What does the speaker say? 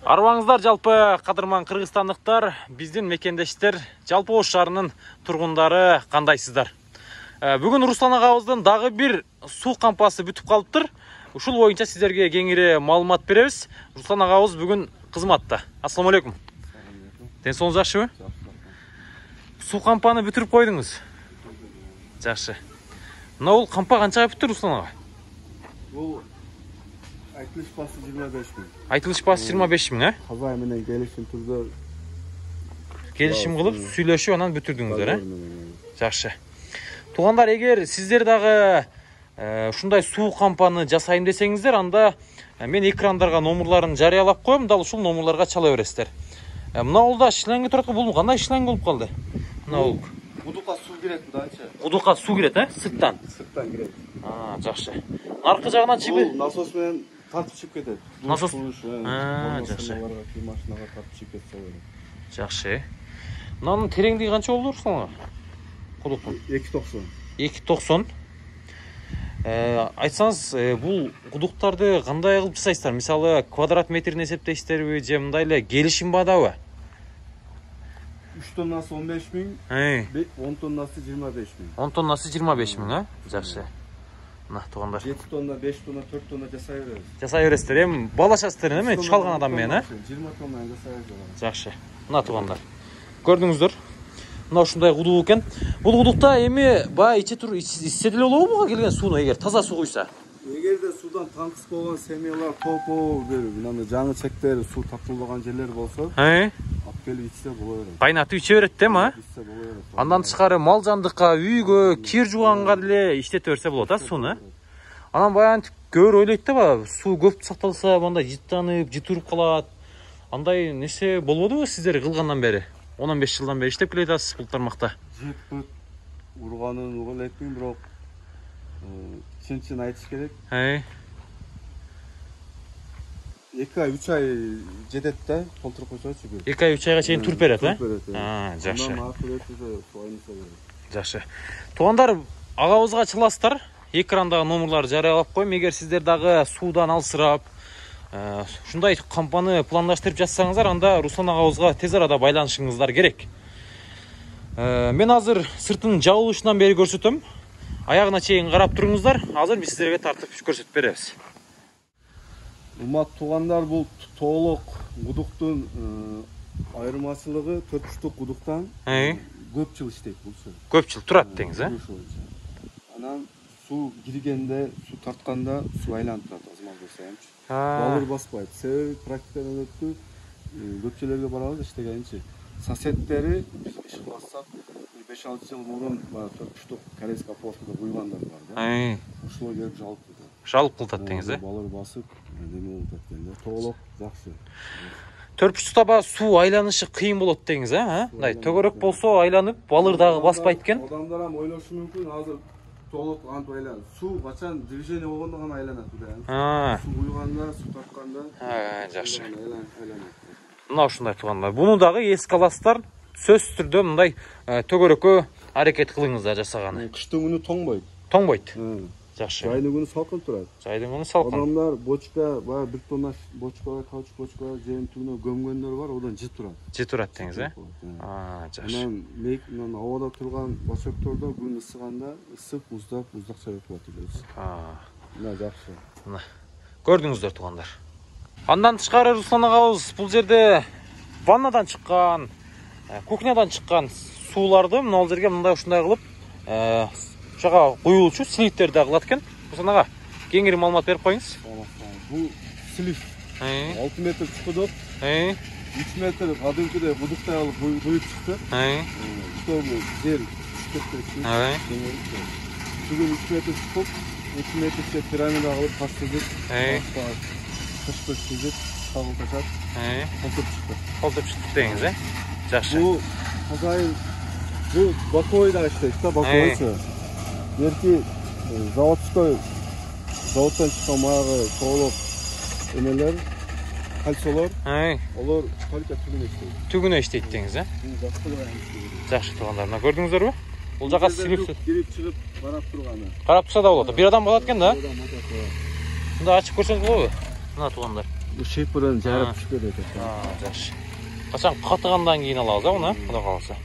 Арбаңыздар жалпы қадырман қырғызстандықтар, біздің мекендештер, жалпы Ош шаарынын тургундары кандайсыздар? Бүгін Руслан агабыздын дагы бир суу кампасы бүтүп калыптыр. Ушул боюнча сиздерге кеңири маалымат беребиз. Руслан агабыз бүгүн кызматта. Ассаламу алейкум. Ден соолугуңуз жакшыбы? Суу кампаны бүтүрүп койдуңуз? Жакшы. Мына бул кампа канчага бүттү, Руслан ага? Бул айтылыш басы 25 000. Айтылыш басы 25 000, а? Казай менен келишим түрдө Келишим кылып, сүйлөшүп анан бүтүрдүңүздөр, Жакшы. Туугандар, эгер сиздер дагы ушундай суу кампаны жасайм десеңиздер, анда мен экрандарга номерларын жарыялап коем, дал ушул номерларга чала бересиздер. Мына болда шланги турат, бул кандай шланг болуп калды? Мына бул кудукка суу кирет мындайча. Кудукка суу кирет, Сырттан. Сырттан кирет. Жакшы. Аркы жагынан чыгып, Бул насос менен тартып чыгып кетет. Насос. Жакшы. Машинага тартып чыгып кетсе болот. Жакшы. Мынанын тереңдиги канча болду, Руслан ага? Кудуктун 2.90. 2.90. Айтсаңыз, бул кудуктарды кандай кылып жасайсыздар? Мисалы, квадрат метрин эсептейсиздерби же мындай эле келишим баадабы? 3 тоннасы 15 000, 10 тоннасы 25 000. 10 тоннасы 25 000, а? Жакшы. Мына туугандар. 7 тонна, 5 тонна, 4 тонна жасай беребиз. Жасай бересиздер, эми балашасыздар эме чалган адам менен, а? 20 тонна жасай беребиз. Жакшы. Мына туугандар. Көрдүңүздөр? Мына ушундай кудук экен. Бул кудукта эми баа иче тур ичсе деле болобу буга келген сууну, эгер таза суу куйса? Эгерде суудан таңкыс болгон семьялар топ мынандай жаңы чектер, суу тартылбаган жерлер болсо, алып келип ичсе боло берет. Кайнатып иче берет да, эми? Ичсе боло берет. Андан тышкары мал жандыкка, үйгө, кир жуганга деле иштете берсе болот, а сууну? Анан баягы көбүр ойлойт да, баягы суу көп сакталса, мындай жыттанып, жытырып калат. Андай нерсе болбодубу сиздер кылгандан бери? 15 жылдан бери иштеп келе жатасыз бул тармакта. Жыппыт урганын угулеттин, бирок чын айтыш керек. 2 ай 3 ай жетет да, толтуруп койсочу. 2 ай 3 айга чейин туруп берет, а? Жакшы. Жакшы. Туугандар, агабызга чыласыздар. Экрандагы номерларды жарыялап коем. Эгер сиздер дагы суудан алсырап, ушундай кампаны пландаштырып жатсаңыздар, анда Руслан агабызга тез арада байланышыңыздар керек. Мен азыр сыртын жабылышынан бери көрсөтөм. Аягына чейин карап туруңуздар. Азыр биз сиздерге тартып көрсөтүп беребиз. Урматтуу туугандар, бул тоолук кудуктун айырмачылыгы 4 кудуктан көп жыл иштейт бул суу. Көп жыл турат деңиз, а? Анан суу киргенде, суу тартканда суу айланып турат, азмал десемчи. Балыр баспайт. Себеби практикадан өттү. Көп жерлерге барабыз иштегенчи. Соседтери биз иш кылсак 5-6 жыл мурун 4 корейский поштада куйгандар бар да. Ушулар келип жалып кетет. Жалып кылтат деңиз, а? Балыр басып, неме болуп кеткенде. Тоолук жакшы. Төрпүчтө ба суу айланышы кыйын болот деңиз, а? Мындай төгөрөк болсо айланып, балыр дагы баспайт экен. Адамдар ham ойлошу мүмкүн, азыр тоолук антип айланат. Суу качан движение болгондо гана айланат да. Суу куйганда, суу тартканда. Жакшы. Айланат. Мына ушундай туугандар. Буну дагы эске аласыздар. Сөзсүз түрдө мындай төгөрөккө аракет кылыңыздар жасаганы. Кыштын күнү тоңбойт. Тоңбойт. Жакшы. Жайдын күнү салкын турат. Жайдын күнү салкын. Адамдар бочка, баягы 1 тонна бочка, каучук бочка жерин түбүнө göмгөндөр бар, одан жыт турат. Жыт турат деңиз, жакшы. Анан абада турган бочоктордо күн ысыганда ысып, уздап чайып калат элес. Мына жакшы. Мына. Көрдүңүздөр туугандар. Андан тышкары Руслан агабыз бул жерде ваннадан чыккан, кухнядан чыккан сууларды мына жерге мындай ушундай кылып, ушага куюлчу сливтерди кылат экен. Руслан ага, кеңири маалымат берип коюңуз. Бул слив 6 метр чукудук, 3 метр кадимкидей кудуктай алып куюп чыкты. Чтобы жер түшүп Бүгүн 3 метр чукуп, 2 метрче пирамида кылып кастырдык. Кышкы сүзүп, кагылташат. Колтуп чыкты. Колтуп чыкты деңиз, Жакшы. Бул казайын, бул боковойда иштейт да, боковойчу. Берки заводской, заводтон чыккан баягы тоолук эмелер, кальцолор. Олор только түгүнө иштейт. Түгүнө иштейт деңиз, Жакшы туугандар, мына көрдүңүздөрбү? Бул жака силип кирип чыгып карап турганы. Карап турса да болот. Бир адам болот экен да? Мында ачып көрсөңүз болобу? Мына туугандар. Шипырын жарып түшпөйт экен. Жакшы. Качан катыгандан кийин алабыз, муну, Кудай кааласа.